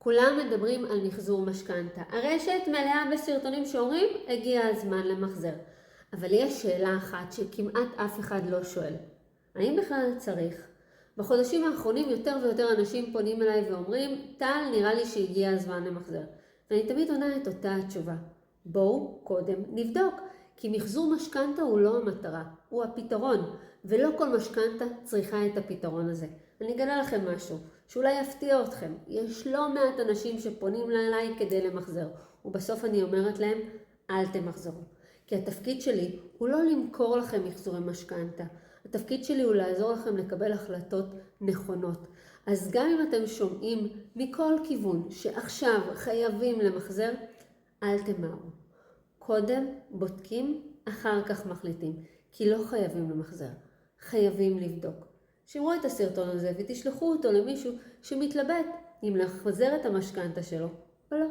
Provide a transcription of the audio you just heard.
כולם מדברים על מחזור משכנתה. הרשת מלאה בסרטונים שאומרים, הגיע הזמן למחזר. אבל יש שאלה אחת שכמעט אף אחד לא שואל. האם בכלל צריך? בחודשים האחרונים יותר ויותר אנשים פונים אליי ואומרים, טל, נראה לי שהגיע הזמן למחזר. ואני תמיד עונה את אותה התשובה. בואו קודם נבדוק, כי מחזור משכנתה הוא לא המטרה, הוא הפתרון, ולא כל משכנתה צריכה את הפתרון הזה. אני אגלה לכם משהו, שאולי יפתיע אתכם. יש לא מעט אנשים שפונים אליי כדי למחזר, ובסוף אני אומרת להם, אל תמחזרו. כי התפקיד שלי הוא לא למכור לכם מחזורי משכנתה. התפקיד שלי הוא לעזור לכם לקבל החלטות נכונות. אז גם אם אתם שומעים מכל כיוון שעכשיו חייבים למחזר, אל תמהרו. קודם בודקים, אחר כך מחליטים. כי לא חייבים למחזר. חייבים לבדוק. שמרו את הסרטון הזה ותשלחו אותו למישהו שמתלבט אם לחזר את המשכנתה שלו או לא.